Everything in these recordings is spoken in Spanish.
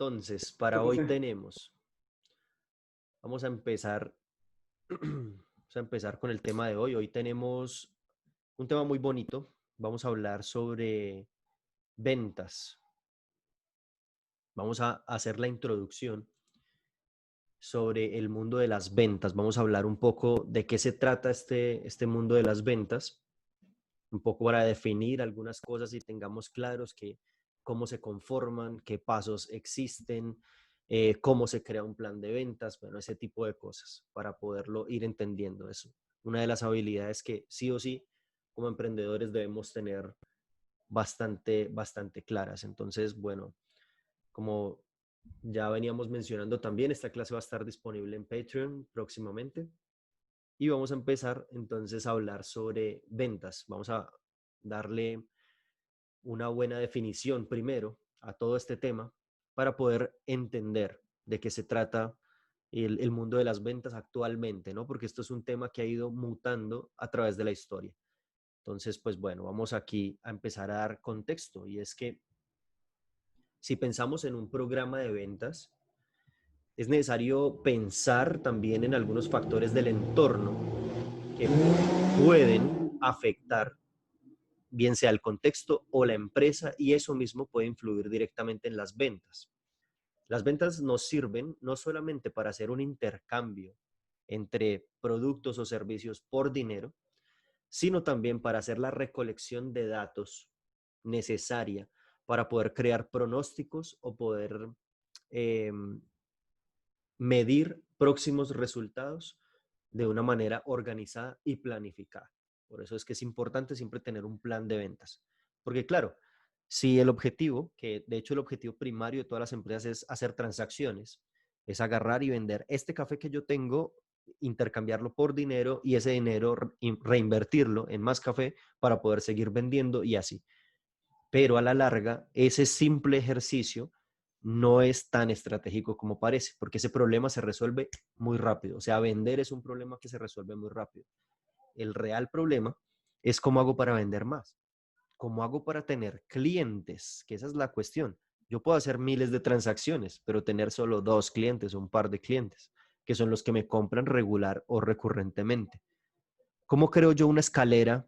Entonces, ¿Qué para hoy pasa? tenemos, vamos a empezar, vamos a empezar con el tema de hoy. Hoy tenemos un tema muy bonito. Vamos a hablar sobre ventas. Vamos a hacer la introducción sobre el mundo de las ventas. Vamos a hablar un poco de qué se trata este mundo de las ventas, un poco para definir algunas cosas y tengamos claros cómo se conforman, qué pasos existen, cómo se crea un plan de ventas, bueno, ese tipo de cosas para poderlo ir entendiendo eso. Una de las habilidades que sí o sí como emprendedores debemos tener bastante claras. Entonces, bueno, como ya veníamos mencionando también, esta clase va a estar disponible en Patreon próximamente. Y vamos a empezar entonces a hablar sobre ventas. Vamos a darle una buena definición primero a todo este tema para poder entender de qué se trata el mundo de las ventas actualmente, ¿no? Porque esto es un tema que ha ido mutando a través de la historia. Entonces, pues bueno, vamos aquí a empezar a dar contexto y es que si pensamos en un programa de ventas, es necesario pensar también en algunos factores del entorno que pueden afectar bien sea el contexto o la empresa, y eso mismo puede influir directamente en las ventas. Las ventas nos sirven no solamente para hacer un intercambio entre productos o servicios por dinero, sino también para hacer la recolección de datos necesaria para poder crear pronósticos o poder eh, medir próximos resultados de una manera organizada y planificada. Por eso es que es importante siempre tener un plan de ventas. Porque claro, si el objetivo, que de hecho el objetivo primario de todas las empresas es hacer transacciones, es agarrar y vender este café que yo tengo, intercambiarlo por dinero y ese dinero reinvertirlo en más café para poder seguir vendiendo y así. Pero a la larga, ese simple ejercicio no es tan estratégico como parece, porque ese problema se resuelve muy rápido. O sea, vender es un problema que se resuelve muy rápido. El real problema es cómo hago para vender más, cómo hago para tener clientes, que esa es la cuestión. Yo puedo hacer miles de transacciones, pero tener solo 2 clientes o un par de clientes, que son los que me compran regular o recurrentemente. ¿Cómo creo yo una escalera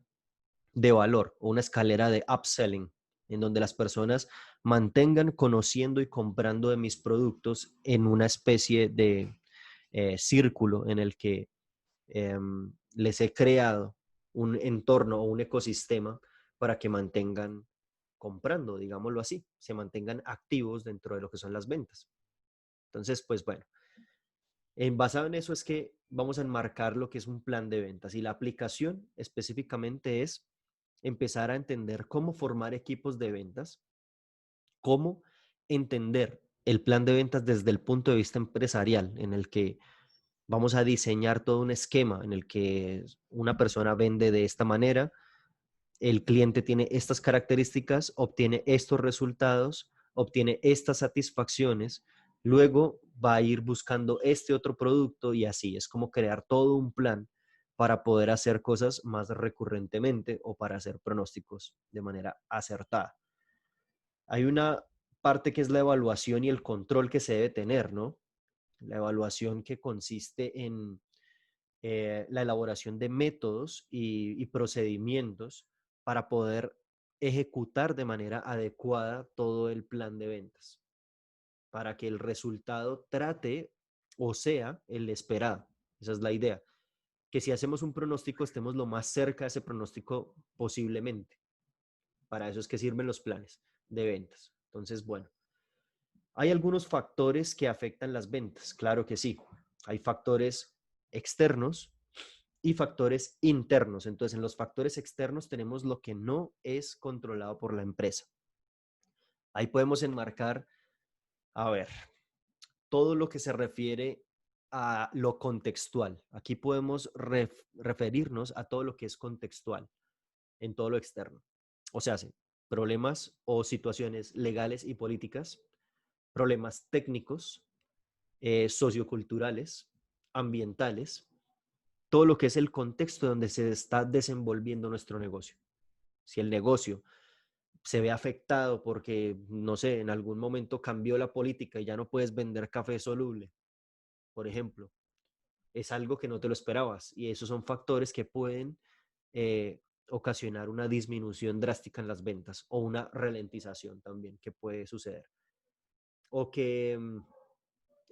de valor o una escalera de upselling en donde las personas mantengan conociendo y comprando de mis productos en una especie de círculo en el que les he creado un entorno o un ecosistema para que mantengan comprando, digámoslo así, se mantengan activos dentro de lo que son las ventas? Entonces, pues bueno, basado en eso es que vamos a enmarcar lo que es un plan de ventas y la aplicación específicamente es empezar a entender cómo formar equipos de ventas, cómo entender el plan de ventas desde el punto de vista empresarial, en el que vamos a diseñar todo un esquema en el que una persona vende de esta manera, el cliente tiene estas características, obtiene estos resultados, obtiene estas satisfacciones, luego va a ir buscando este otro producto y así es como crear todo un plan para poder hacer cosas más recurrentemente o para hacer pronósticos de manera acertada. Hay una parte que es la evaluación y el control que se debe tener, ¿no? La evaluación que consiste en la elaboración de métodos y procedimientos para poder ejecutar de manera adecuada todo el plan de ventas, para que el resultado trate o sea el esperado. Esa es la idea. Que si hacemos un pronóstico estemos lo más cerca de ese pronóstico posiblemente. Para eso es que sirven los planes de ventas. Entonces, bueno, ¿hay algunos factores que afectan las ventas? Claro que sí. Hay factores externos y factores internos. Entonces, en los factores externos tenemos lo que no es controlado por la empresa. Ahí podemos enmarcar, a ver, todo lo que se refiere a lo contextual. Aquí podemos referirnos a todo lo que es contextual en todo lo externo. O sea, problemas o situaciones legales y políticas, problemas técnicos, socioculturales, ambientales, todo lo que es el contexto donde se está desenvolviendo nuestro negocio. Si el negocio se ve afectado porque, no sé, en algún momento cambió la política y ya no puedes vender café soluble, por ejemplo, es algo que no te lo esperabas y esos son factores que pueden eh, ocasionar una disminución drástica en las ventas o una ralentización también que puede suceder. O que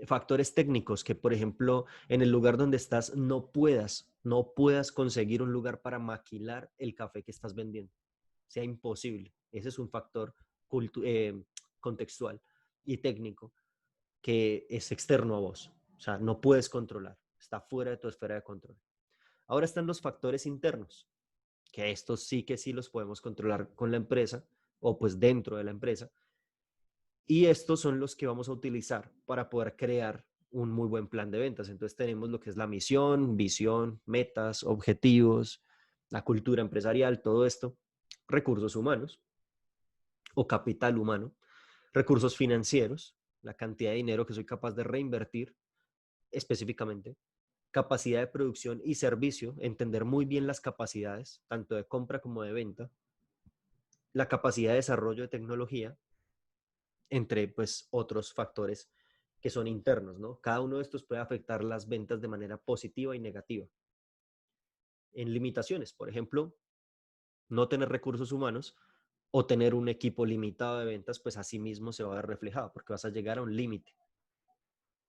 factores técnicos que, por ejemplo, en el lugar donde estás no puedas conseguir un lugar para maquilar el café que estás vendiendo. Sea imposible. Ese es un factor contextual y técnico que es externo a vos. O sea, no puedes controlar. Está fuera de tu esfera de control. Ahora están los factores internos, que estos sí que sí los podemos controlar con la empresa o pues dentro de la empresa. Y estos son los que vamos a utilizar para poder crear un muy buen plan de ventas. Entonces tenemos lo que es la misión, visión, metas, objetivos, la cultura empresarial, todo esto, recursos humanos o capital humano, recursos financieros, la cantidad de dinero que soy capaz de reinvertir específicamente, capacidad de producción y servicio, entender muy bien las capacidades, tanto de compra como de venta, la capacidad de desarrollo de tecnología, entre pues otros factores que son internos, ¿no? Cada uno de estos puede afectar las ventas de manera positiva y negativa. En limitaciones, por ejemplo, no tener recursos humanos o tener un equipo limitado de ventas, pues así mismo se va a ver reflejado porque vas a llegar a un límite.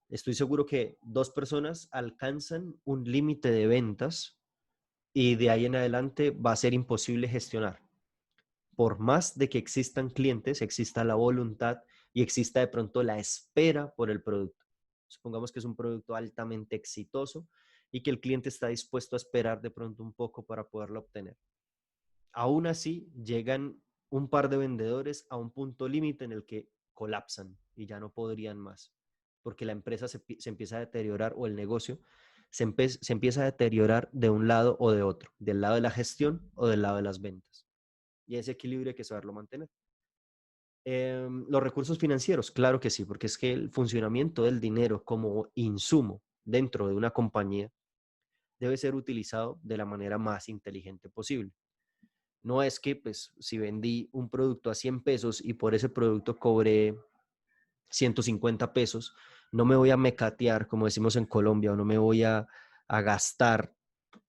Estoy seguro que dos personas alcanzan un límite de ventas y de ahí en adelante va a ser imposible gestionar. Por más de que existan clientes, exista la voluntad y exista de pronto la espera por el producto. Supongamos que es un producto altamente exitoso y que el cliente está dispuesto a esperar de pronto un poco para poderlo obtener. Aún así, llegan un par de vendedores a un punto límite en el que colapsan y ya no podrían más, porque la empresa se empieza a deteriorar o el negocio se empieza a deteriorar de un lado o de otro, del lado de la gestión o del lado de las ventas. Y ese equilibrio hay que saberlo mantener. Los recursos financieros, claro que sí, porque es que el funcionamiento del dinero como insumo dentro de una compañía debe ser utilizado de la manera más inteligente posible. No es que, pues, si vendí un producto a 100 pesos y por ese producto cobré 150 pesos, no me voy a mecatear, como decimos en Colombia, o no me voy a gastar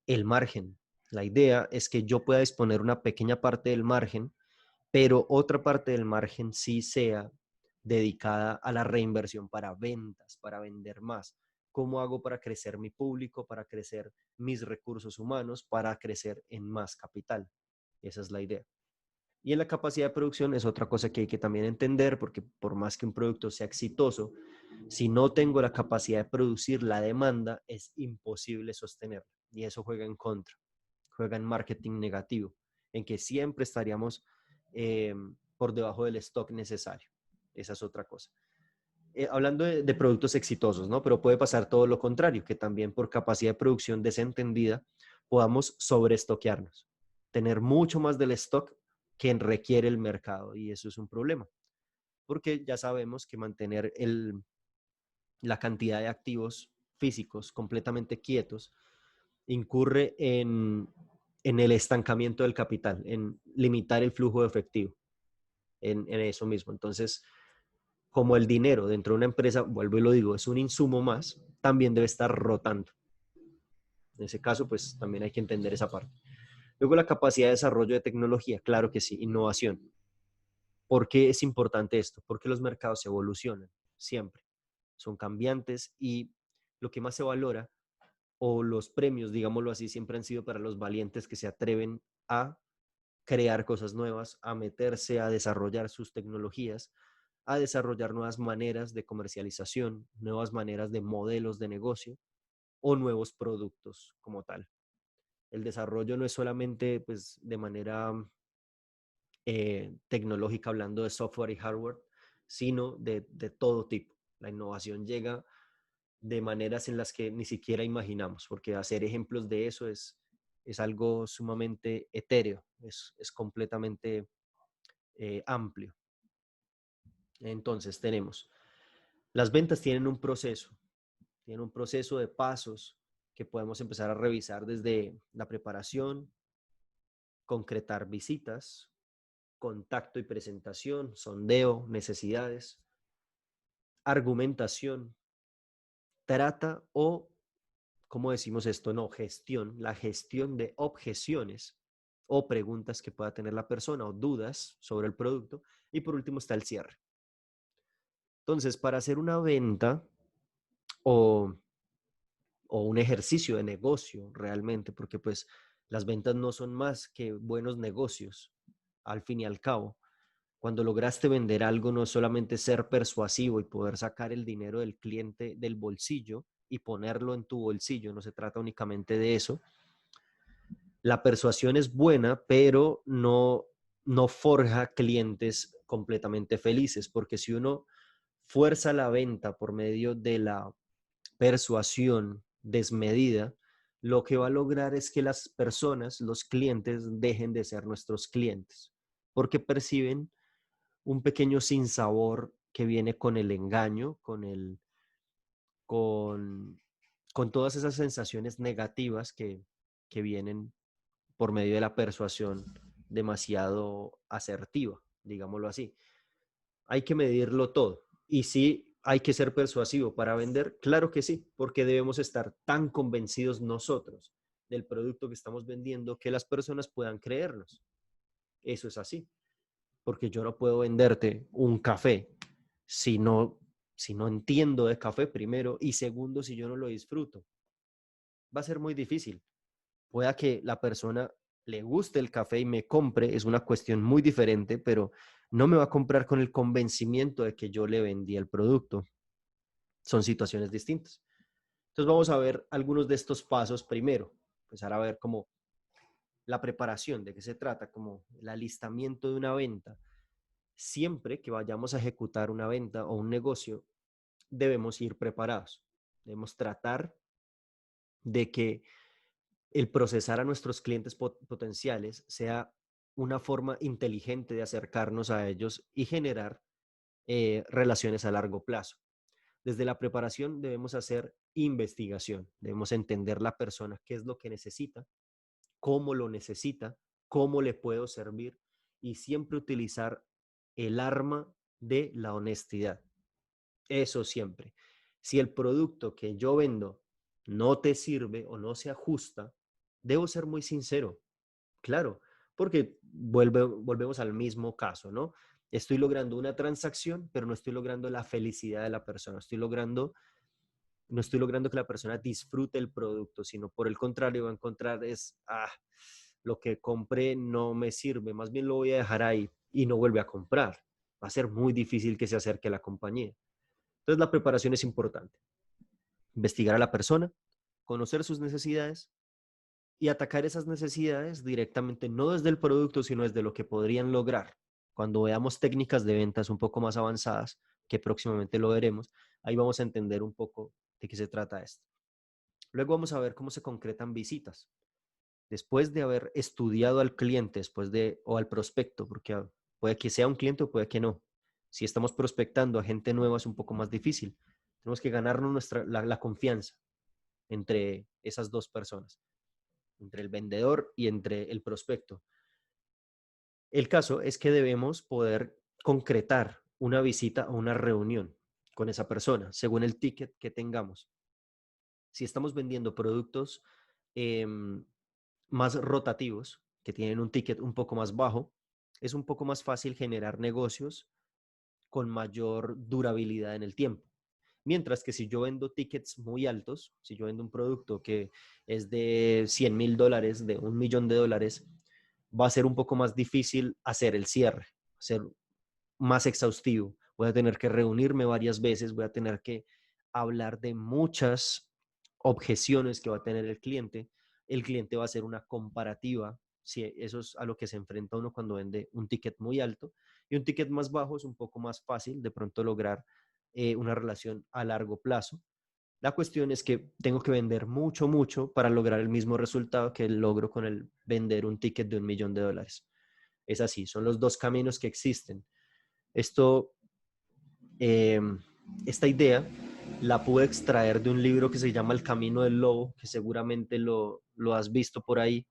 el margen. La idea es que yo pueda disponer una pequeña parte del margen, pero otra parte del margen sí sea dedicada a la reinversión para ventas, para vender más. ¿Cómo hago para crecer mi público, para crecer mis recursos humanos, para crecer en más capital? Esa es la idea. Y en la capacidad de producción es otra cosa que hay que también entender, porque por más que un producto sea exitoso, si no tengo la capacidad de producir la demanda, es imposible sostenerla. Y eso juega en contra, juega en marketing negativo, en que siempre estaríamos eh, por debajo del stock necesario. Esa es otra cosa. Hablando de productos exitosos, ¿no? Pero puede pasar todo lo contrario, que también por capacidad de producción desentendida podamos sobreestoquearnos, tener mucho más del stock que requiere el mercado y eso es un problema, porque ya sabemos que mantener la cantidad de activos físicos completamente quietos incurre en el estancamiento del capital, en limitar el flujo de efectivo, en eso mismo. Entonces, como el dinero dentro de una empresa, vuelvo y lo digo, es un insumo más, también debe estar rotando. En ese caso, pues también hay que entender esa parte. Luego, la capacidad de desarrollo de tecnología, claro que sí, innovación. ¿Por qué es importante esto? Porque los mercados evolucionan siempre, son cambiantes y lo que más se valora o los premios, digámoslo así, siempre han sido para los valientes que se atreven a crear cosas nuevas, a meterse a desarrollar sus tecnologías, a desarrollar nuevas maneras de comercialización, nuevas maneras de modelos de negocio o nuevos productos como tal. El desarrollo no es solamente pues, de manera tecnológica, hablando de software y hardware, sino de todo tipo. La innovación llega de maneras en las que ni siquiera imaginamos, porque hacer ejemplos de eso es algo sumamente etéreo, es completamente amplio. Entonces tenemos, las ventas tienen un proceso de pasos que podemos empezar a revisar desde la preparación, concretar visitas, contacto y presentación, sondeo, necesidades, argumentación, trata o, ¿cómo decimos esto? No, gestión, la gestión de objeciones o preguntas que pueda tener la persona o dudas sobre el producto. Y por último está el cierre. Entonces, para hacer una venta o, o un ejercicio de negocio realmente, porque pues las ventas no son más que buenos negocios, al fin y al cabo. Cuando lograste vender algo, no es solamente ser persuasivo y poder sacar el dinero del cliente del bolsillo y ponerlo en tu bolsillo, no se trata únicamente de eso. La persuasión es buena, pero no forja clientes completamente felices, porque si uno fuerza la venta por medio de la persuasión desmedida, lo que va a lograr es que las personas, los clientes, dejen de ser nuestros clientes, porque perciben un pequeño sinsabor que viene con el engaño, con, con todas esas sensaciones negativas que vienen por medio de la persuasión demasiado asertiva, digámoslo así. Hay que medirlo todo. Y sí, hay que ser persuasivo para vender, claro que sí, porque debemos estar tan convencidos nosotros del producto que estamos vendiendo que las personas puedan creernos. Eso es así, porque yo no puedo venderte un café si no, si no entiendo de café primero y segundo, si yo no lo disfruto. Va a ser muy difícil. Pueda que la persona le guste el café y me compre, es una cuestión muy diferente, pero no me va a comprar con el convencimiento de que yo le vendí el producto. Son situaciones distintas. Entonces vamos a ver algunos de estos pasos primero. Empezar a ver cómo la preparación, de qué se trata, como el alistamiento de una venta. Siempre que vayamos a ejecutar una venta o un negocio, debemos ir preparados. Debemos tratar de que el procesar a nuestros clientes potenciales sea una forma inteligente de acercarnos a ellos y generar relaciones a largo plazo. Desde la preparación debemos hacer investigación, debemos entender la persona, qué es lo que necesita, cómo lo necesita, cómo le puedo servir y siempre utilizar el arma de la honestidad. Eso siempre. Si el producto que yo vendo no te sirve o no se ajusta, debo ser muy sincero. Claro, porque volvemos al mismo caso, ¿no? Estoy logrando una transacción, pero no estoy logrando la felicidad de la persona. No estoy logrando que la persona disfrute el producto, sino por el contrario, va a encontrar lo que compré no me sirve, más bien lo voy a dejar ahí y no vuelve a comprar. Va a ser muy difícil que se acerque a la compañía. Entonces la preparación es importante. Investigar a la persona, conocer sus necesidades y atacar esas necesidades directamente, no desde el producto, sino desde lo que podrían lograr. Cuando veamos técnicas de ventas un poco más avanzadas, que próximamente lo veremos, ahí vamos a entender un poco de qué se trata esto. Luego vamos a ver cómo se concretan visitas. Después de haber estudiado al cliente, o al prospecto, porque puede que sea un cliente o puede que no. Si estamos prospectando a gente nueva es un poco más difícil. Tenemos que ganarnos la confianza entre esas dos personas, entre el vendedor y entre el prospecto. El caso es que debemos poder concretar una visita o una reunión con esa persona, según el ticket que tengamos. Si estamos vendiendo productos eh, más rotativos, que tienen un ticket un poco más bajo, es un poco más fácil generar negocios con mayor durabilidad en el tiempo. Mientras que si yo vendo tickets muy altos, si yo vendo un producto que es de $100,000, de $1,000,000, va a ser un poco más difícil hacer el cierre, ser más exhaustivo. Voy a tener que reunirme varias veces, voy a tener que hablar de muchas objeciones que va a tener el cliente. El cliente va a hacer una comparativa, si eso es a lo que se enfrenta uno cuando vende un ticket muy alto, y un ticket más bajo es un poco más fácil de pronto lograr una relación a largo plazo. La cuestión es que tengo que vender mucho, mucho para lograr el mismo resultado que logro con el vender un ticket de $1,000,000. Es así, son los dos caminos que existen. Esto, eh, esta idea la pude extraer de un libro que se llama El Camino del Lobo, que seguramente lo has visto por ahí.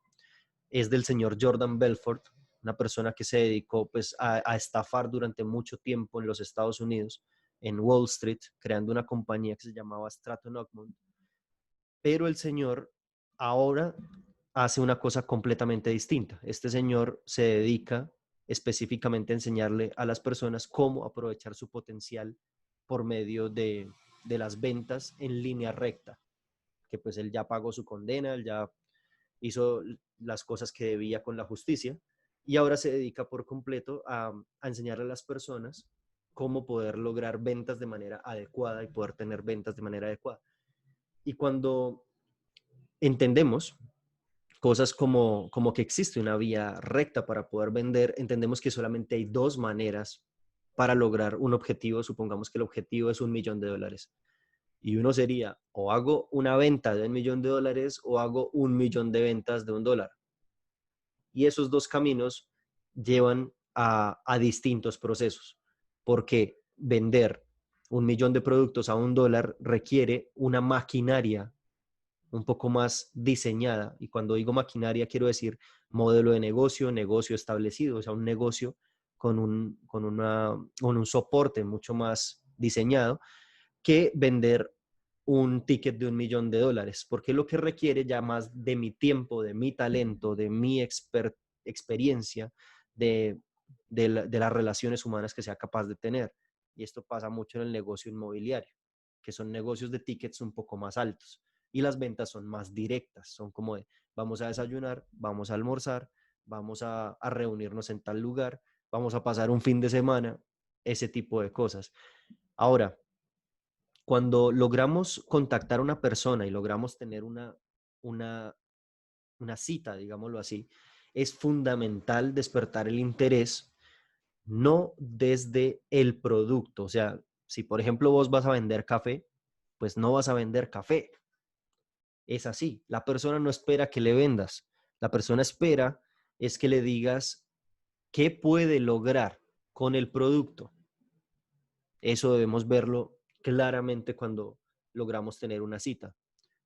Es del señor Jordan Belfort. una persona que se dedicó pues a estafar durante mucho tiempo en los Estados Unidos, en Wall Street, creando una compañía que se llamaba Stratton Oakmont. Pero el señor ahora hace una cosa completamente distinta. Este señor se dedica específicamente a enseñarle a las personas cómo aprovechar su potencial por medio de las ventas en línea recta, que pues él ya pagó su condena, él ya hizo las cosas que debía con la justicia y ahora se dedica por completo a enseñarle a las personas cómo poder lograr ventas de manera adecuada y poder tener ventas de manera adecuada. Y cuando entendemos cosas como que existe una vía recta para poder vender, entendemos que solamente hay dos maneras para lograr un objetivo. Supongamos que el objetivo es $1.000.000. Y uno sería, o hago una venta de $1.000.000 o hago 1.000.000 de ventas de $1. Y esos dos caminos llevan a distintos procesos, porque vender 1.000.000 de productos a $1 requiere una maquinaria un poco más diseñada. Y cuando digo maquinaria, quiero decir modelo de negocio, negocio establecido, o sea, un negocio con un soporte mucho más diseñado que vender un ticket de $1.000.000, porque lo que requiere ya más de mi tiempo, de mi talento, de mi experiencia, de las relaciones humanas que sea capaz de tener. Y esto pasa mucho en el negocio inmobiliario, que son negocios de tickets un poco más altos. Y las ventas son más directas, son como de vamos a desayunar, vamos a almorzar, vamos a reunirnos en tal lugar, vamos a pasar un fin de semana, ese tipo de cosas. Ahora, cuando logramos contactar a una persona y logramos tener una, una cita, digámoslo así, es fundamental despertar el interés, no desde el producto. O sea, si por ejemplo vos vas a vender café, pues no vas a vender café. Es así. La persona no espera que le vendas. La persona espera es que le digas qué puede lograr con el producto. Eso debemos verlo claramente cuando logramos tener una cita.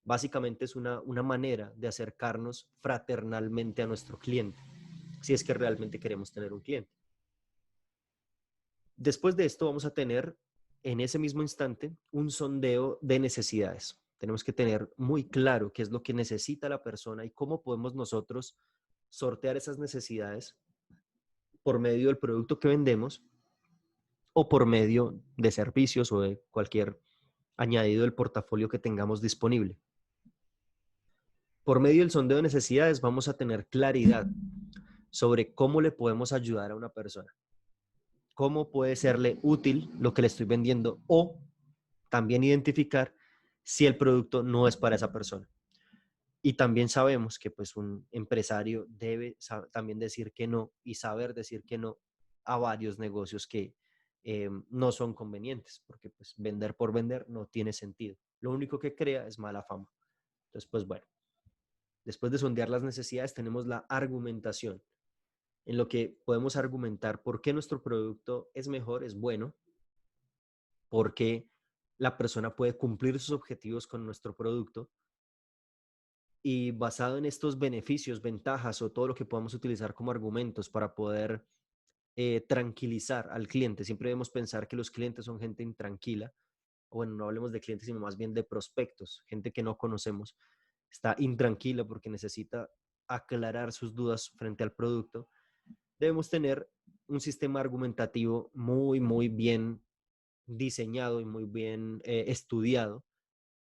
Básicamente es una manera de acercarnos fraternalmente a nuestro cliente, si es que realmente queremos tener un cliente. Después de esto vamos a tener en ese mismo instante un sondeo de necesidades. Tenemos que tener muy claro qué es lo que necesita la persona y cómo podemos nosotros sortear esas necesidades por medio del producto que vendemos o por medio de servicios o de cualquier añadido del portafolio que tengamos disponible. Por medio del sondeo de necesidades vamos a tener claridad sobre cómo le podemos ayudar a una persona, cómo puede serle útil lo que le estoy vendiendo o también identificar si el producto no es para esa persona. Y también sabemos que pues un empresario debe también decir que no y saber decir que no a varios negocios que no son convenientes, porque pues vender por vender no tiene sentido. Lo único que crea es mala fama. Entonces, pues bueno, después de sondear las necesidades tenemos la argumentación, en lo que podemos argumentar por qué nuestro producto es mejor, es bueno, por qué la persona puede cumplir sus objetivos con nuestro producto y basado en estos beneficios, ventajas o todo lo que podamos utilizar como argumentos para poder tranquilizar al cliente. Siempre debemos pensar que los clientes son gente intranquila, o bueno, no hablemos de clientes, sino más bien de prospectos, gente que no conocemos, está intranquila porque necesita aclarar sus dudas frente al producto. Debemos tener un sistema argumentativo muy, muy bien diseñado y muy bien estudiado,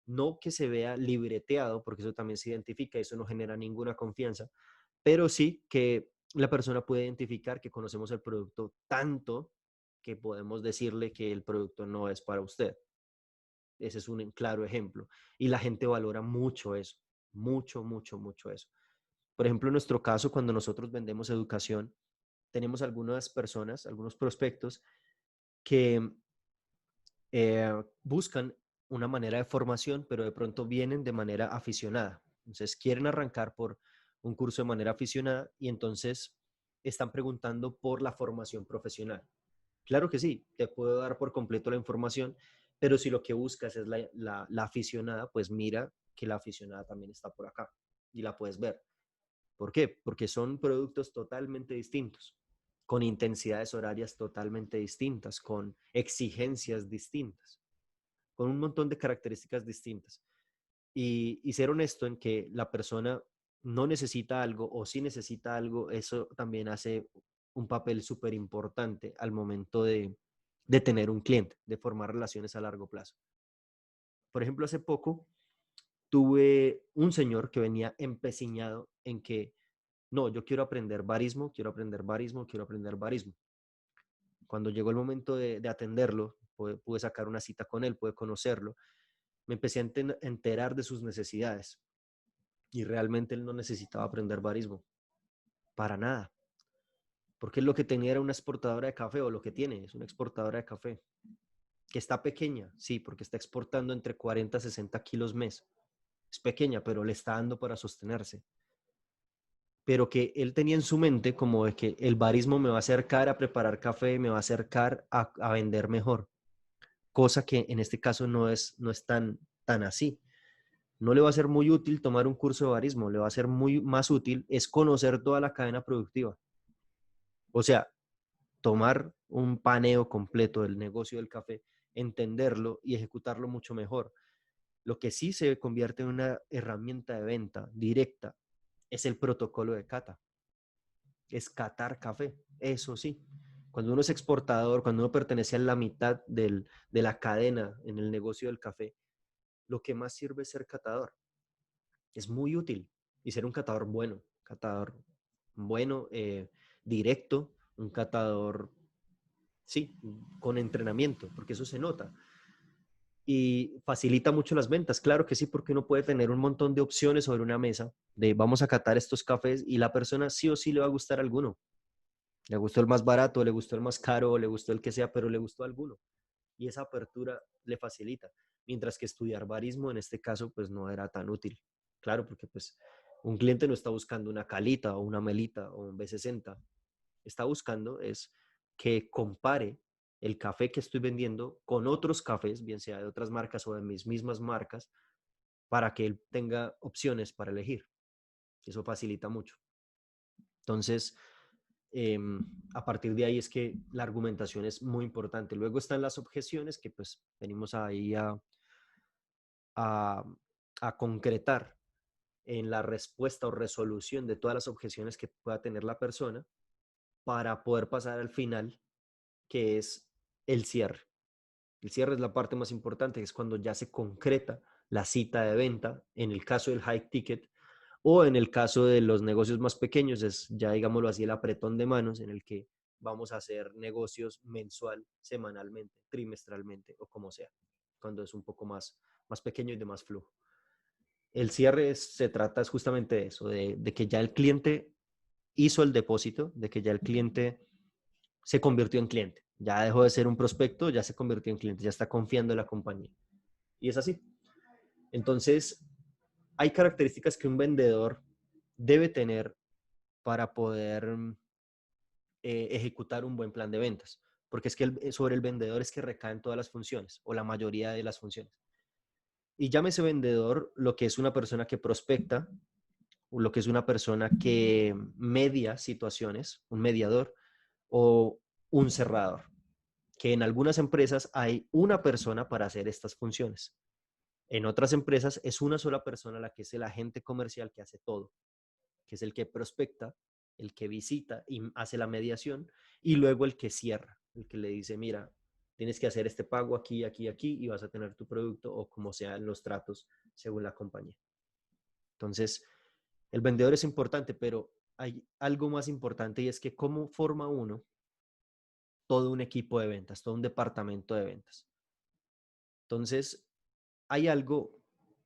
no que se vea libreteado, porque eso también se identifica, eso no genera ninguna confianza, pero sí que la persona puede identificar que conocemos el producto tanto que podemos decirle que el producto no es para usted. Ese es un claro ejemplo. Y la gente valora mucho eso, mucho, mucho, mucho eso. Por ejemplo, en nuestro caso, cuando nosotros vendemos educación, tenemos algunas personas, algunos prospectos que buscan una manera de formación, pero de pronto vienen de manera aficionada. Entonces quieren arrancar por un curso de manera aficionada y entonces están preguntando por la formación profesional. Claro que sí, te puedo dar por completo la información, pero si lo que buscas es la aficionada, pues mira que la aficionada también está por acá y la puedes ver. ¿Por qué? Porque son productos totalmente distintos, con intensidades horarias totalmente distintas, con exigencias distintas, con un montón de características distintas. Y ser honesto en que la persona no necesita algo o sí necesita algo, eso también hace un papel súper importante al momento de tener un cliente, de formar relaciones a largo plazo. Por ejemplo, hace poco tuve un señor que venía empeciñado en que, no, yo quiero aprender barismo, quiero aprender barismo, quiero aprender barismo. Cuando llegó el momento de atenderlo, pude sacar una cita con él, pude conocerlo, me empecé a enterar de sus necesidades y realmente él no necesitaba aprender barismo, para nada, porque él lo que tenía era una exportadora de café, o lo que tiene es una exportadora de café, que está pequeña, sí, porque está exportando entre 40 a 60 kilos mes. Es pequeña, pero le está dando para sostenerse. Pero que él tenía en su mente como de que el barismo me va a acercar a preparar café, me va a acercar a vender mejor, cosa que en este caso no es tan así. No le va a ser muy útil tomar un curso de barismo, le va a ser muy más útil es conocer toda la cadena productiva. O sea, tomar un paneo completo del negocio del café, entenderlo y ejecutarlo mucho mejor. Lo que sí se convierte en una herramienta de venta directa es el protocolo de cata, es catar café, eso sí. Cuando uno es exportador, cuando uno pertenece a la mitad de la cadena en el negocio del café, lo que más sirve es ser catador. Es muy útil y ser un catador bueno, directo, un catador, sí, con entrenamiento, porque eso se nota. Y facilita mucho las ventas, claro que sí, porque uno puede tener un montón de opciones sobre una mesa de vamos a catar estos cafés y la persona sí o sí le va a gustar alguno. Le gustó el más barato, le gustó el más caro, le gustó el que sea, pero le gustó alguno. Y esa apertura le facilita. Mientras que estudiar barismo en este caso pues no era tan útil. Claro, porque pues un cliente no está buscando una calita o una melita o un B60. Está buscando es que compare el café que estoy vendiendo con otros cafés, bien sea de otras marcas o de mis mismas marcas, para que él tenga opciones para elegir. Eso facilita mucho. Entonces, eh, a partir de ahí es que la argumentación es muy importante. Luego están las objeciones que pues venimos ahí a, a concretar en la respuesta o resolución de todas las objeciones que pueda tener la persona para poder pasar al final, que es el cierre. El cierre es la parte más importante, que es cuando ya se concreta la cita de venta, en el caso del high ticket, o en el caso de los negocios más pequeños, es ya digámoslo así, el apretón de manos en el que vamos a hacer negocios mensual, semanalmente, trimestralmente o como sea, cuando es un poco más pequeño y de más flujo. El cierre se trata es justamente de eso, de que ya el cliente hizo el depósito, de que ya el cliente se convirtió en cliente. Ya dejó de ser un prospecto, ya se convirtió en cliente, ya está confiando en la compañía. Y es así. Entonces, hay características que un vendedor debe tener para poder ejecutar un buen plan de ventas. Porque es que sobre el vendedor es que recaen todas las funciones o la mayoría de las funciones. Y llámese vendedor lo que es una persona que prospecta, o lo que es una persona que media situaciones, un mediador o un cerrador, que en algunas empresas hay una persona para hacer estas funciones. En otras empresas es una sola persona la que es el agente comercial que hace todo, que es el que prospecta, el que visita y hace la mediación, y luego el que cierra, el que le dice, mira, tienes que hacer este pago aquí, aquí, aquí, y vas a tener tu producto, o como sean los tratos según la compañía. Entonces, el vendedor es importante, pero hay algo más importante, y es que cómo forma uno todo un equipo de ventas, todo un departamento de ventas. Entonces, hay algo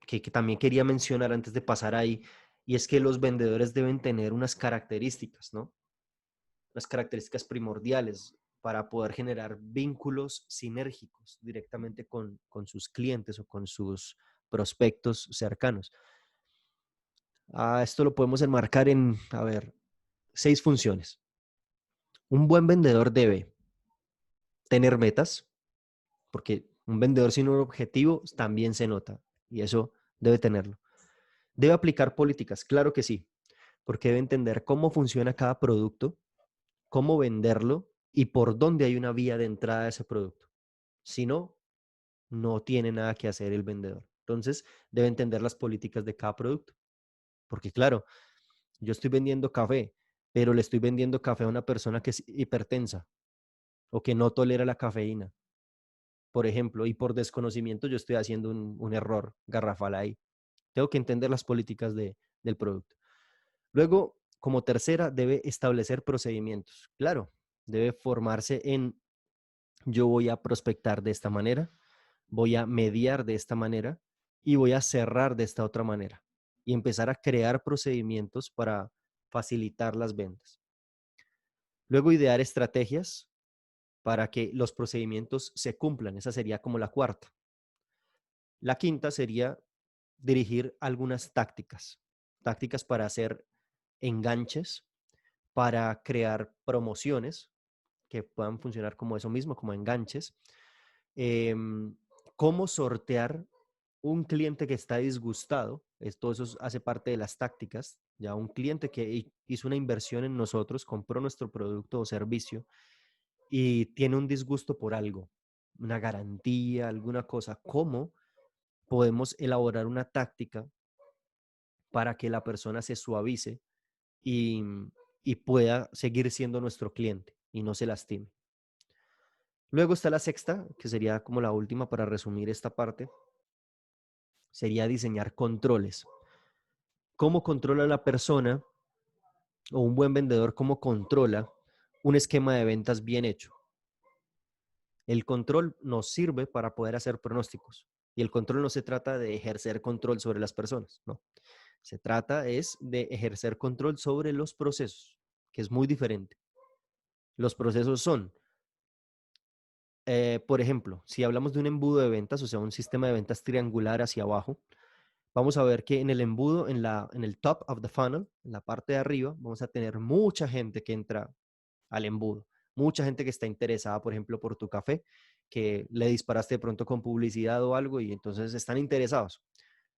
que también quería mencionar antes de pasar ahí, y es que los vendedores deben tener unas características, ¿no? Unas características primordiales para poder generar vínculos sinérgicos directamente con sus clientes o con sus prospectos cercanos. Esto lo podemos enmarcar en, a ver, 6 funciones. Un buen vendedor debe tener metas, porque un vendedor sin un objetivo también se nota, y eso debe tenerlo. Debe aplicar políticas, claro que sí. porque debe entender cómo funciona cada producto, cómo venderlo y por dónde hay una vía de entrada a ese producto. Si no, no tiene nada que hacer el vendedor. Entonces, debe entender las políticas de cada producto. Porque claro, yo estoy vendiendo café, pero le estoy vendiendo café a una persona que es hipertensa o que no tolera la cafeína, por ejemplo, y por desconocimiento yo estoy haciendo un error garrafal ahí. Tengo que entender las políticas del producto. Luego, como tercera, debe establecer procedimientos. Claro, debe formarse en yo voy a prospectar de esta manera, voy a mediar de esta manera y voy a cerrar de esta otra manera. Y empezar a crear procedimientos para facilitar las ventas. Luego, idear estrategias para que los procedimientos se cumplan. Esa sería como la cuarta. La quinta sería dirigir algunas tácticas. Tácticas para hacer enganches, para crear promociones que puedan funcionar como eso mismo, como enganches. Em, Cómo sortear un cliente que está disgustado. Todo eso hace parte de las tácticas. Ya un cliente que hizo una inversión en nosotros, compró nuestro producto o servicio y tiene un disgusto por algo, una garantía, alguna cosa. ¿Cómo podemos elaborar una táctica para que la persona se suavice y, y pueda seguir siendo nuestro cliente y no se lastime? Luego está la sexta, que sería como la última para resumir esta parte, sería diseñar controles. ¿Cómo controla la persona o un buen vendedor, cómo controla un esquema de ventas bien hecho? El control nos sirve para poder hacer pronósticos. Y el control no se trata de ejercer control sobre las personas, no. Se trata es de ejercer control sobre los procesos, que es muy diferente. Los procesos son, por ejemplo, si hablamos de un embudo de ventas, o sea, un sistema de ventas triangular hacia abajo, vamos a ver que en el embudo, en el top of the funnel, en la parte de arriba, vamos a tener mucha gente que entra al embudo. Mucha gente que está interesada, por ejemplo, por tu café, que le disparaste de pronto con publicidad o algo y entonces están interesados.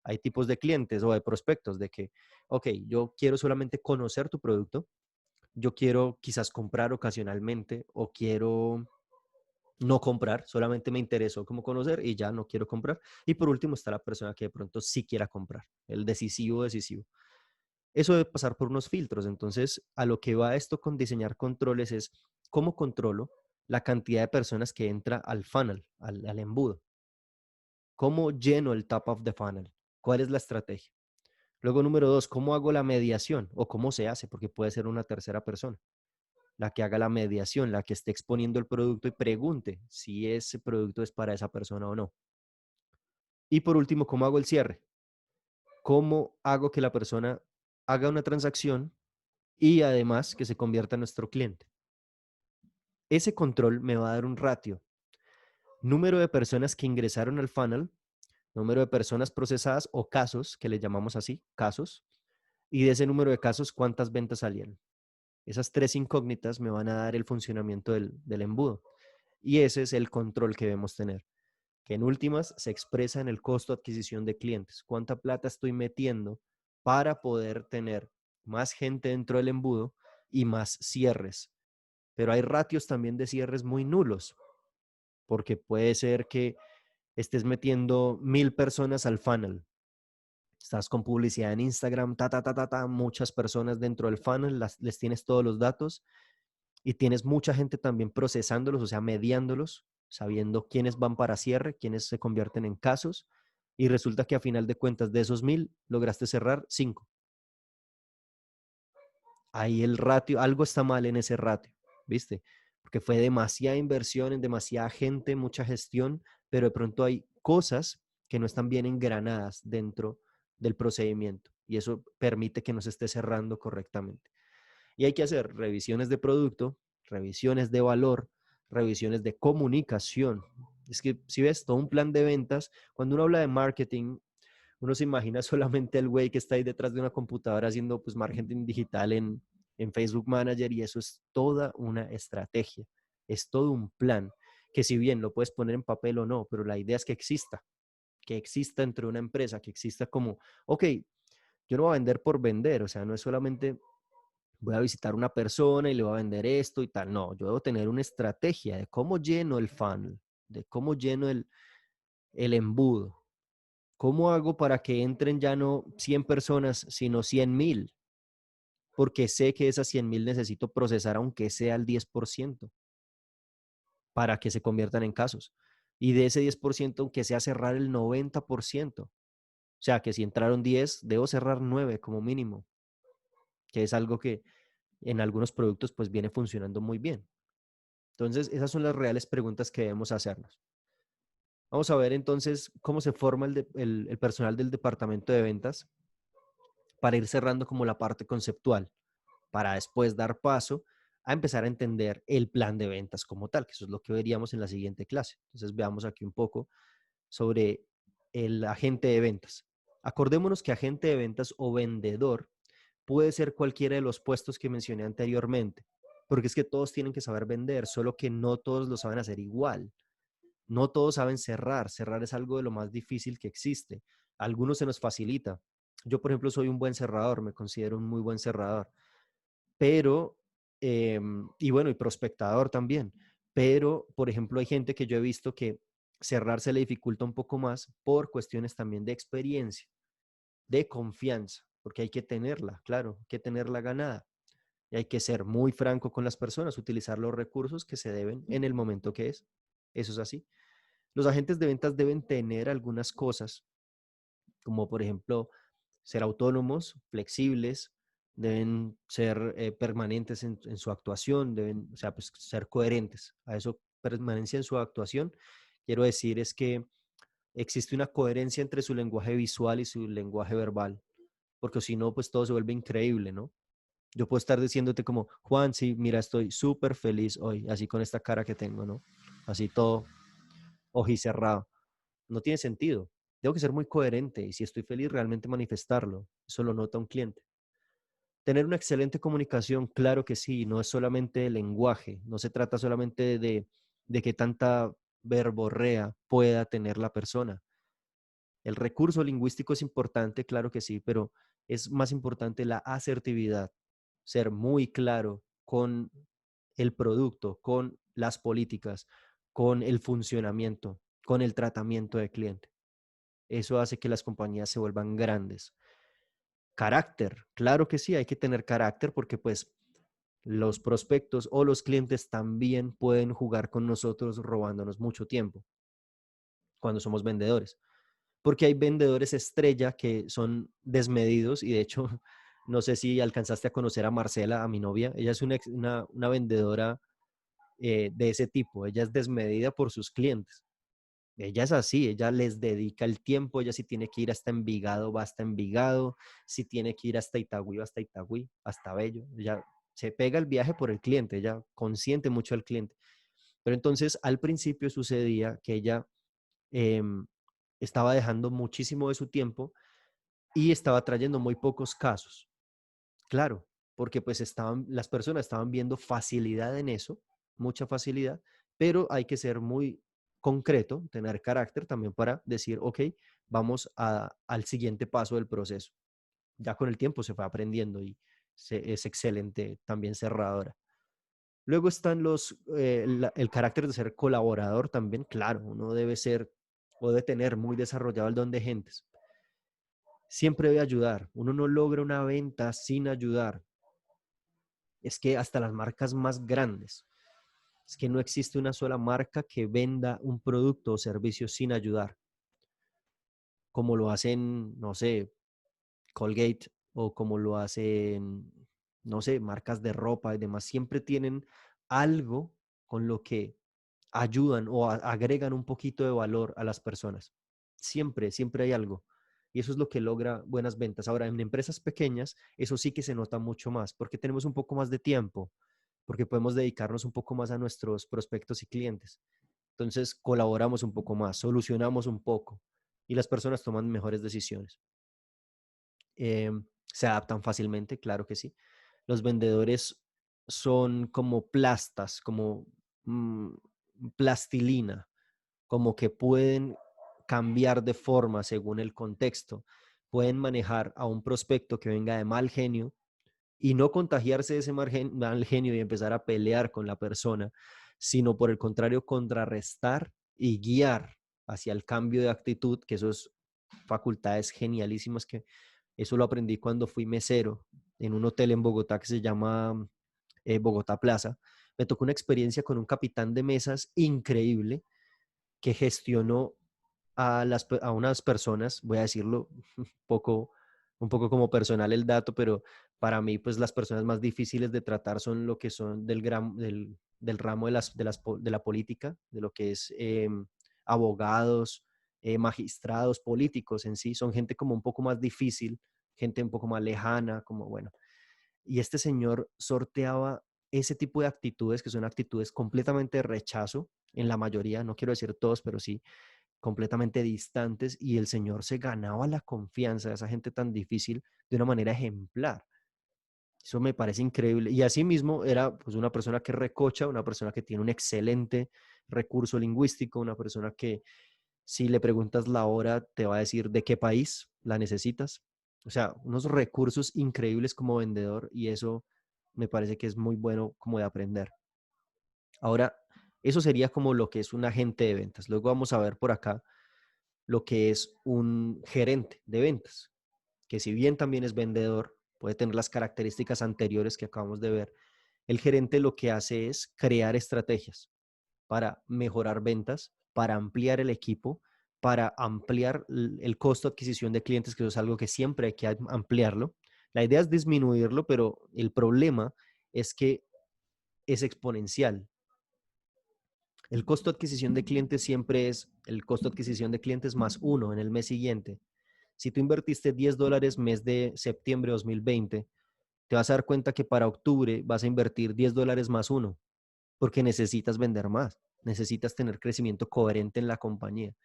Hay tipos de clientes o de prospectos de que, ok, yo quiero solamente conocer tu producto, yo quiero quizás comprar ocasionalmente o quiero no comprar, solamente me interesó como conocer y ya no quiero comprar. Y por último está la persona que de pronto sí quiera comprar, el decisivo. Eso debe pasar por unos filtros. Entonces, a lo que va esto con diseñar controles es cómo controlo la cantidad de personas que entra al funnel, al embudo. ¿Cómo lleno el top of the funnel? ¿Cuál es la estrategia? Luego, número dos, ¿cómo hago la mediación? O cómo se hace, porque puede ser una tercera persona la que haga la mediación, la que esté exponiendo el producto y pregunte si ese producto es para esa persona o no. Y por último, ¿cómo hago el cierre? ¿Cómo hago que la persona haga una transacción y además que se convierta en nuestro cliente? Ese control me va a dar un ratio. Número de personas que ingresaron al funnel, número de personas procesadas o casos, que le llamamos así, casos, y de ese número de casos, cuántas ventas salieron. Esas tres incógnitas me van a dar el funcionamiento del embudo. Y ese es el control que debemos tener, que en últimas se expresa en el costo de adquisición de clientes. ¿Cuánta plata estoy metiendo para poder tener más gente dentro del embudo y más cierres? Pero hay ratios también de cierres muy nulos, porque puede ser que estés metiendo 1000 personas al funnel. Estás con publicidad en Instagram, muchas personas dentro del funnel, les tienes todos los datos y tienes mucha gente también procesándolos, o sea, mediándolos, sabiendo quiénes van para cierre, quiénes se convierten en casos, y resulta que a final de cuentas de esos 1000 lograste cerrar 5. Ahí el ratio, algo está mal en ese ratio, ¿viste? Porque fue demasiada inversión en demasiada gente, mucha gestión, pero de pronto hay cosas que no están bien engranadas dentro del procedimiento y eso permite que no se esté cerrando correctamente. Y hay que hacer revisiones de producto, revisiones de valor, revisiones de comunicación. Es que si ves todo un plan de ventas, cuando uno habla de marketing, uno se imagina solamente el güey que está ahí detrás de una computadora haciendo pues marketing digital en Facebook Manager y eso es toda una estrategia, es todo un plan que si bien lo puedes poner en papel o no, pero la idea es que exista entre una empresa, que exista como, ok, Yo no voy a vender por vender, o sea, no es solamente voy a visitar una persona y le voy a vender esto y tal. No, yo debo tener una estrategia de cómo lleno el funnel, de cómo lleno el embudo. ¿Cómo hago para que entren ya no 100 personas, sino 100.000? Porque sé que esas 100.000 necesito procesar aunque sea el 10% para que se conviertan en casos. Y de ese 10%, aunque sea cerrar el 90%. O sea, que si entraron 10, debo cerrar 9 como mínimo, que es algo que en algunos productos pues viene funcionando muy bien. Entonces, esas son las reales preguntas que debemos hacernos. Vamos a ver entonces cómo se forma el personal del departamento de ventas para ir cerrando como la parte conceptual, para después dar paso a empezar a entender el plan de ventas como tal, que eso es lo que veríamos en la siguiente clase. Entonces, veamos aquí un poco sobre el agente de ventas. Acordémonos que agente de ventas o vendedor puede ser cualquiera de los puestos que mencioné anteriormente, porque es que todos tienen que saber vender, solo que no todos lo saben hacer igual. No todos saben cerrar. Cerrar es algo de lo más difícil que existe. A algunos se nos facilita. Yo, por ejemplo, soy un buen cerrador, me considero un muy buen cerrador, pero, y bueno, y prospectador también. Pero, por ejemplo, hay gente que yo he visto que cerrar se le dificulta un poco más por cuestiones también de experiencia, de confianza, porque hay que tenerla, claro, hay que tenerla ganada. Y hay que ser muy franco con las personas, utilizar los recursos que se deben en el momento que es. Eso es así. Los agentes de ventas deben tener algunas cosas, como por ejemplo ser autónomos, flexibles, deben ser permanentes en su actuación, deben, o sea, pues, ser coherentes. A eso, permanencia en su actuación, quiero decir es que existe una coherencia entre su lenguaje visual y su lenguaje verbal, porque si no, pues todo se vuelve increíble, ¿no? Yo puedo estar diciéndote como, Juan, sí, mira, estoy súper feliz hoy, así con esta cara que tengo, ¿no? Así todo ojicerrado. No tiene sentido. Tengo que ser muy coherente y si estoy feliz, realmente manifestarlo. Eso lo nota un cliente. Tener una excelente comunicación, claro que sí, no es solamente el lenguaje, no se trata solamente de qué tanta verborrea pueda tener la persona. El recurso lingüístico es importante, claro que sí, pero es más importante la asertividad, ser muy claro con el producto, con las políticas, con el funcionamiento, con el tratamiento del cliente. Eso hace que las compañías se vuelvan grandes. Carácter, claro que sí, hay que tener carácter porque pues los prospectos o los clientes también pueden jugar con nosotros robándonos mucho tiempo cuando somos vendedores. Porque hay vendedores estrella que son desmedidos y de hecho, no sé si alcanzaste a conocer a Marcela, a mi novia, ella es una vendedora de ese tipo, ella es desmedida por sus clientes. Ella es así, ella les dedica el tiempo, ella si tiene que ir hasta Envigado, va hasta Envigado, si tiene que ir hasta Itagüí, va hasta Itagüí, hasta Bello, ella se pega el viaje por el cliente, ella consiente mucho al cliente. Pero entonces al principio sucedía que ella em, estaba dejando muchísimo de su tiempo y estaba trayendo muy pocos casos. Claro, porque pues las personas estaban viendo facilidad en eso, mucha facilidad, pero hay que ser muy concreto, tener carácter también para decir, ok, vamos al siguiente paso del proceso. Ya con el tiempo se fue aprendiendo y es excelente también cerradora. Luego están el carácter de ser colaborador también, claro, uno debe ser o debe tener muy desarrollado el don de gentes. Siempre debe ayudar, uno no logra una venta sin ayudar. Es que hasta las marcas más grandes, es que no existe una sola marca que venda un producto o servicio sin ayudar, como lo hacen, no sé, Colgate o como lo hacen, no sé, marcas de ropa y demás. Siempre tienen algo con lo que ayudan o agregan un poquito de valor a las personas. Siempre, siempre hay algo. Y eso es lo que logra buenas ventas. Ahora, en empresas pequeñas, eso sí que se nota mucho más, porque tenemos un poco más de tiempo, porque podemos dedicarnos un poco más a nuestros prospectos y clientes. Entonces, colaboramos un poco más, solucionamos un poco y las personas toman mejores decisiones. Se adaptan fácilmente, claro que sí. Los vendedores son como plastas, como mm, plastilina, como que pueden cambiar de forma según el contexto. pueden manejar a un prospecto que venga de mal genio y no contagiarse de ese mal genio y empezar a pelear con la persona, sino por el contrario, contrarrestar y guiar hacia el cambio de actitud, que eso es facultades genialísimas, que eso lo aprendí cuando fui mesero en un hotel en Bogotá que se llama Bogotá Plaza. Me tocó una experiencia con un capitán de mesas increíble que gestionó a unas personas, voy a decirlo poco, un poco como personal el dato, pero para mí, pues las personas más difíciles de tratar son lo que son del ramo de la política, de lo que es abogados, magistrados, políticos en sí. Son gente como un poco más difícil, gente un poco más lejana, como bueno. Y este señor sorteaba ese tipo de actitudes, que son actitudes completamente de rechazo, en la mayoría, no quiero decir todos, pero sí completamente distantes, y el Señor se ganaba la confianza de esa gente tan difícil de una manera ejemplar. Eso me parece increíble. Y asimismo era pues una persona que recocha, una persona que tiene un excelente recurso lingüístico, una persona que si le preguntas la hora te va a decir de qué país la necesitas. O sea, unos recursos increíbles como vendedor, y eso me parece que es muy bueno como de aprender. Ahora, eso sería como lo que es un agente de ventas. Luego vamos a ver por acá lo que es un gerente de ventas, que si bien también es vendedor, puede tener las características anteriores que acabamos de ver. El gerente lo que hace es crear estrategias para mejorar ventas, para ampliar el equipo, para ampliar el costo de adquisición de clientes, que eso es algo que siempre hay que ampliarlo. La idea es disminuirlo, pero el problema es que es exponencial. El costo de adquisición de clientes siempre es el costo de adquisición de clientes más uno en el mes siguiente. Si tú invertiste $10 mes de septiembre de 2020, te vas a dar cuenta que para octubre vas a invertir $10 más uno, porque necesitas vender más, necesitas tener crecimiento coherente en la compañía.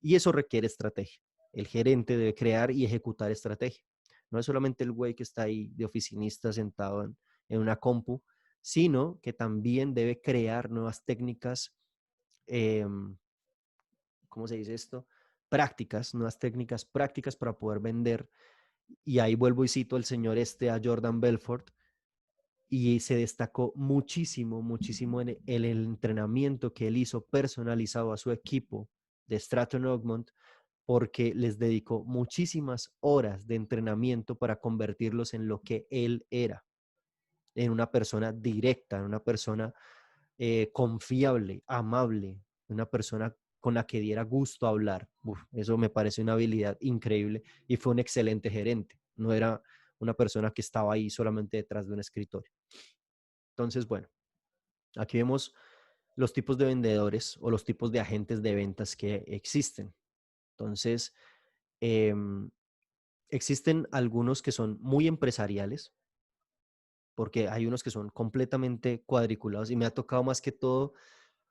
Y eso requiere estrategia. El gerente debe crear y ejecutar estrategia. No es solamente el güey que está ahí de oficinista sentado en una compu, sino que también debe crear nuevas técnicas, eh, ¿cómo se dice esto? Prácticas, nuevas técnicas prácticas para poder vender. Y ahí vuelvo y cito al señor a Jordan Belfort, y se destacó muchísimo, muchísimo en el entrenamiento que él hizo personalizado a su equipo de Stratton Oakmont, porque les dedicó muchísimas horas de entrenamiento para convertirlos en lo que él era, en una persona directa, en una persona confiable, amable, una persona con la que diera gusto hablar. Uf, eso me parece una habilidad increíble, y fue un excelente gerente. No era una persona que estaba ahí solamente detrás de un escritorio. Entonces, bueno, aquí vemos los tipos de vendedores o los tipos de agentes de ventas que existen. Entonces, eh, existen algunos que son muy empresariales, porque hay unos que son completamente cuadriculados, y me ha tocado más que todo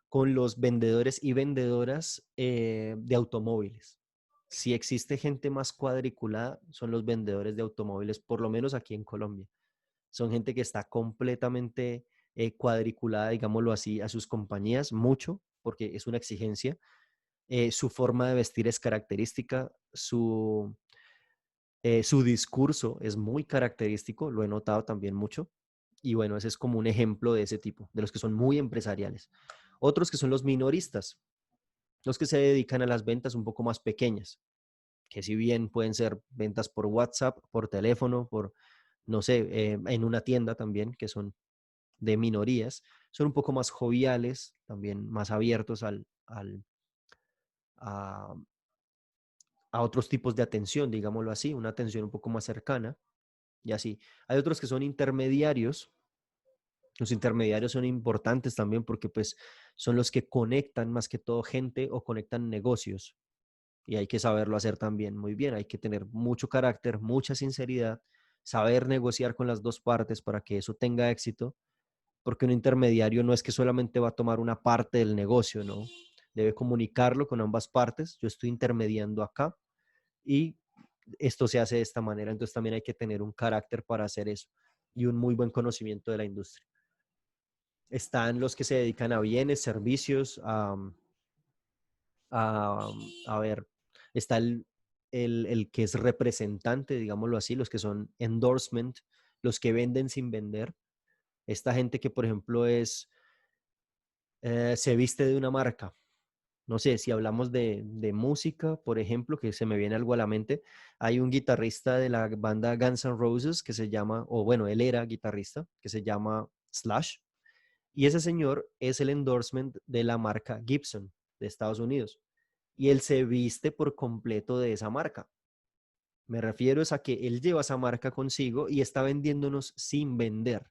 con los vendedores y vendedoras de automóviles. Si existe gente más cuadriculada, son los vendedores de automóviles, por lo menos aquí en Colombia. Son gente que está completamente cuadriculada, digámoslo así, a sus compañías, mucho, porque es una exigencia. Su forma de vestir es característica, su discurso es muy característico, lo he notado también mucho. Y bueno, ese es como un ejemplo de ese tipo, de los que son muy empresariales. Otros que son los minoristas, los que se dedican a las ventas un poco más pequeñas, que si bien pueden ser ventas por WhatsApp, por teléfono, por, no sé, en una tienda también, que son de minorías, son un poco más joviales, también más abiertos a, a otros tipos de atención, digámoslo así, una atención un poco más cercana y así. Hay otros que son intermediarios. Los intermediarios son importantes también porque pues son los que conectan más que todo gente o conectan negocios, y hay que saberlo hacer también muy bien. Hay que tener mucho carácter, mucha sinceridad, saber negociar con las dos partes para que eso tenga éxito, porque un intermediario no es que solamente va a tomar una parte del negocio, ¿no? Debe comunicarlo con ambas partes. Yo estoy intermediando acá y esto se hace de esta manera. Entonces también hay que tener un carácter para hacer eso y un muy buen conocimiento de la industria. Están los que se dedican a bienes, servicios, a ver, está el que es representante, digámoslo así, los que son endorsement, los que venden sin vender. Esta gente que, por ejemplo, se viste de una marca. No sé, si hablamos de música, por ejemplo, que se me viene algo a la mente, hay un guitarrista de la banda Guns N' Roses que se llama, o bueno, él era guitarrista, que se llama Slash, y ese señor es el endorsement de la marca Gibson de Estados Unidos, y él se viste por completo de esa marca. Me refiero es a que él lleva esa marca consigo y está vendiéndonos sin vender,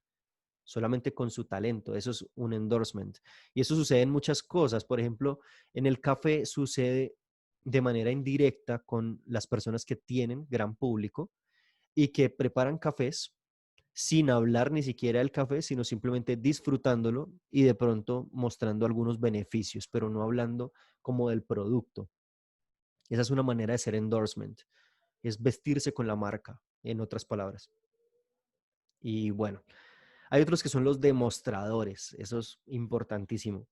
solamente con su talento. Eso es un endorsement. Y eso sucede en muchas cosas. Por ejemplo, en el café sucede de manera indirecta con las personas que tienen gran público y que preparan cafés sin hablar ni siquiera del café, sino simplemente disfrutándolo y de pronto mostrando algunos beneficios, pero no hablando como del producto. Esa es una manera de ser endorsement, es vestirse con la marca, en otras palabras. Y bueno, hay otros que son los demostradores, eso es importantísimo.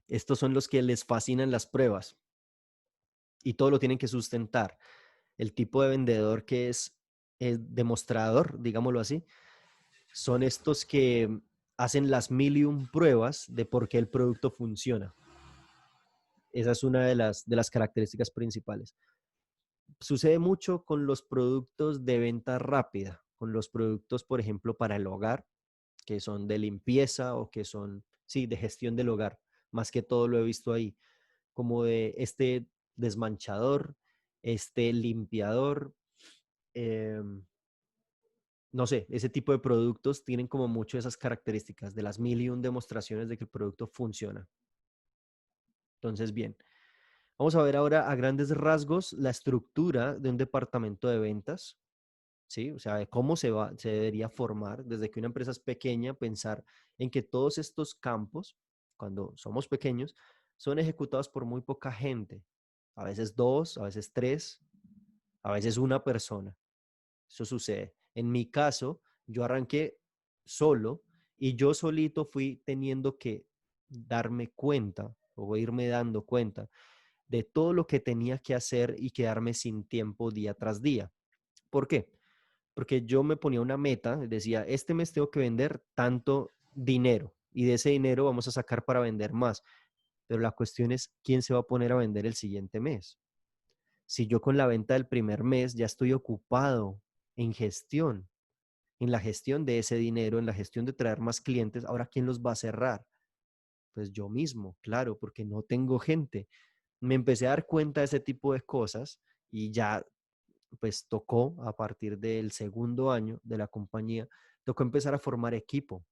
Estos son los que les fascinan las pruebas y todo lo tienen que sustentar. El tipo de vendedor que es demostrador, digámoslo así, son estos que hacen las mil y un pruebas de por qué el producto funciona. Esa es una de las características principales. Sucede mucho con los productos de venta rápida, con los productos, por ejemplo, para el hogar, que son de limpieza o que son, sí, de gestión del hogar. Más que todo lo he visto ahí, como de este desmanchador, este limpiador, eh, no sé, ese tipo de productos tienen como mucho esas características de las mil y un demostraciones de que el producto funciona. Entonces, bien, vamos a ver ahora a grandes rasgos la estructura de un departamento de ventas. ¿Sí? O sea, de cómo se debería formar desde que una empresa es pequeña, pensar en que todos estos campos, cuando somos pequeños, son ejecutados por muy poca gente. A veces dos, a veces tres, a veces una persona. Eso sucede. En mi caso, yo arranqué solo y yo solito fui teniendo que darme cuenta o irme dando cuenta de todo lo que tenía que hacer y quedarme sin tiempo día tras día. ¿Por qué? Porque yo me ponía una meta, decía, este mes tengo que vender tanto dinero y de ese dinero vamos a sacar para vender más. Pero la cuestión es, ¿quién se va a poner a vender el siguiente mes? Si yo con la venta del primer mes ya estoy ocupado en gestión, en la gestión de ese dinero, en la gestión de traer más clientes, ahora ¿quién los va a cerrar? Pues yo mismo, claro, porque no tengo gente. Me empecé a dar cuenta de ese tipo de cosas y ya pues tocó a partir del segundo año de la compañía, tocó empezar a formar equipo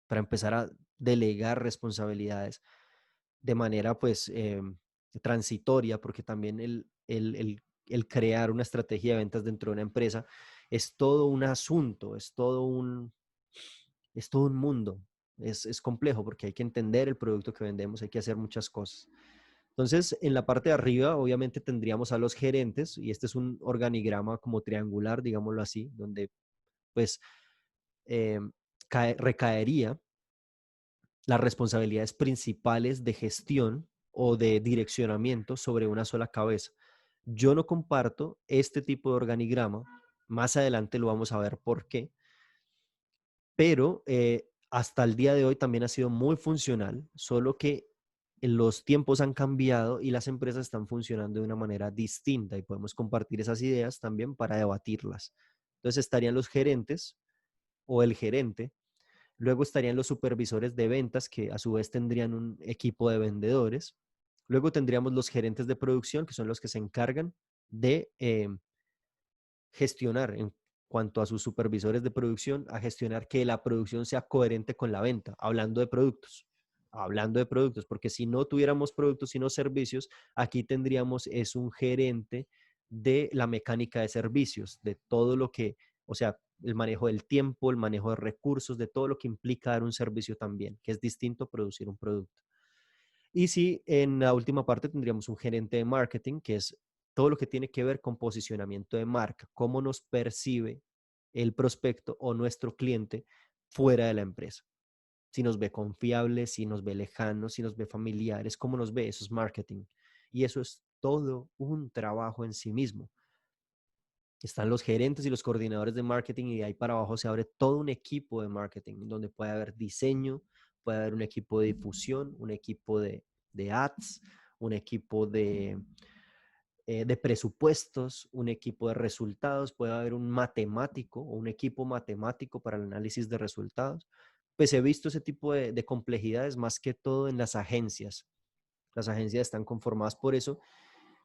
para empezar a delegar responsabilidades de manera pues transitoria, porque también el crear una estrategia de ventas dentro de una empresa es todo un asunto, es todo un mundo, es complejo porque hay que entender el producto que vendemos, hay que hacer muchas cosas. Entonces, en la parte de arriba, obviamente tendríamos a los gerentes y este es un organigrama como triangular, digámoslo así, donde pues eh, recaería las responsabilidades principales de gestión o de direccionamiento sobre una sola cabeza. Yo no comparto este tipo de organigrama, más adelante lo vamos a ver por qué, pero hasta el día de hoy también ha sido muy funcional, solo que los tiempos han cambiado y las empresas están funcionando de una manera distinta y podemos compartir esas ideas también para debatirlas. Entonces estarían los gerentes o el gerente, luego estarían los supervisores de ventas que a su vez tendrían un equipo de vendedores, luego tendríamos los gerentes de producción que son los que se encargan de gestionar en cuanto a sus supervisores de producción, a gestionar que la producción sea coherente con la venta, hablando de productos, porque si no tuviéramos productos sino servicios, aquí tendríamos es un gerente de la mecánica de servicios, de todo lo que, o sea, el manejo del tiempo, el manejo de recursos, de todo lo que implica dar un servicio también, que es distinto a producir un producto. Y sí, en la última parte tendríamos un gerente de marketing, que es todo lo que tiene que ver con posicionamiento de marca, cómo nos percibe el prospecto o nuestro cliente fuera de la empresa. Si nos ve confiables, si nos ve lejanos, si nos ve familiares, cómo nos ve, eso es marketing. Y eso es todo un trabajo en sí mismo. Están los gerentes y los coordinadores de marketing y de ahí para abajo se abre todo un equipo de marketing donde puede haber diseño, puede haber un equipo de difusión, un equipo de ads, un equipo de presupuestos, un equipo de resultados, puede haber un matemático o un equipo matemático para el análisis de resultados. Pues he visto ese tipo de complejidades más que todo en las agencias. Las agencias están conformadas por eso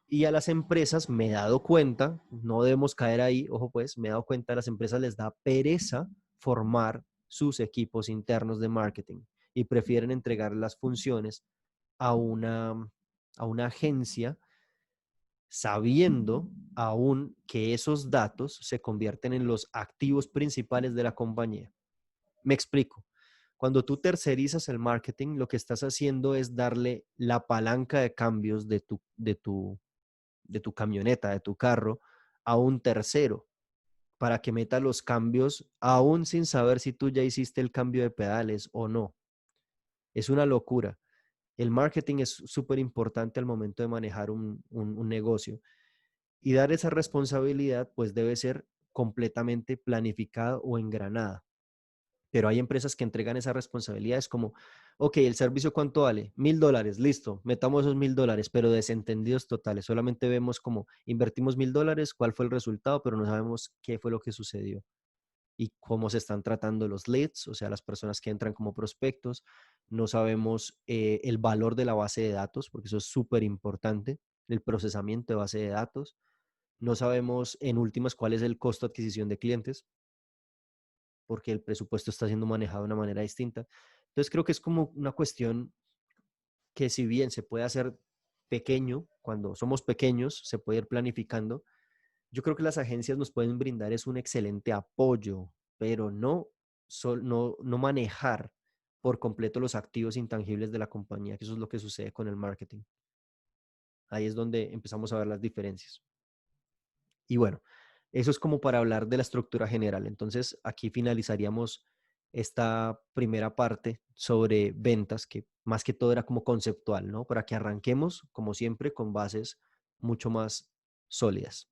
y a las empresas me he dado cuenta, no debemos caer ahí, ojo pues, me he dado cuenta, a las empresas les da pereza formar sus equipos internos de marketing y prefieren entregar las funciones a una agencia sabiendo aún que esos datos se convierten en los activos principales de la compañía. Me explico. Cuando tú tercerizas el marketing, lo que estás haciendo es darle la palanca de cambios de tu camioneta, de tu carro, a un tercero para que meta los cambios aún sin saber si tú ya hiciste el cambio de pedales o no. Es una locura. El marketing es súper importante al momento de manejar un negocio y dar esa responsabilidad pues debe ser completamente planificada o engranada. Pero hay empresas que entregan esas responsabilidades como, ok, el servicio cuánto vale, $1,000, listo, metamos esos $1,000, pero desentendidos totales. Solamente vemos como invertimos $1,000, cuál fue el resultado, pero no sabemos qué fue lo que sucedió y cómo se están tratando los leads, o sea, las personas que entran como prospectos. No sabemos el valor de la base de datos, porque eso es súper importante, el procesamiento de base de datos. No sabemos en últimas cuál es el costo de adquisición de clientes porque el presupuesto está siendo manejado de una manera distinta. Entonces creo que es como una cuestión que si bien se puede hacer pequeño, cuando somos pequeños se puede ir planificando, yo creo que las agencias nos pueden brindar es un excelente apoyo, pero no manejar por completo los activos intangibles de la compañía, que eso es lo que sucede con el marketing. Ahí es donde empezamos a ver las diferencias. Y bueno, eso es como para hablar de la estructura general. Entonces, aquí finalizaríamos esta primera parte sobre ventas, que más que todo era como conceptual, ¿no? Para que arranquemos, como siempre, con bases mucho más sólidas.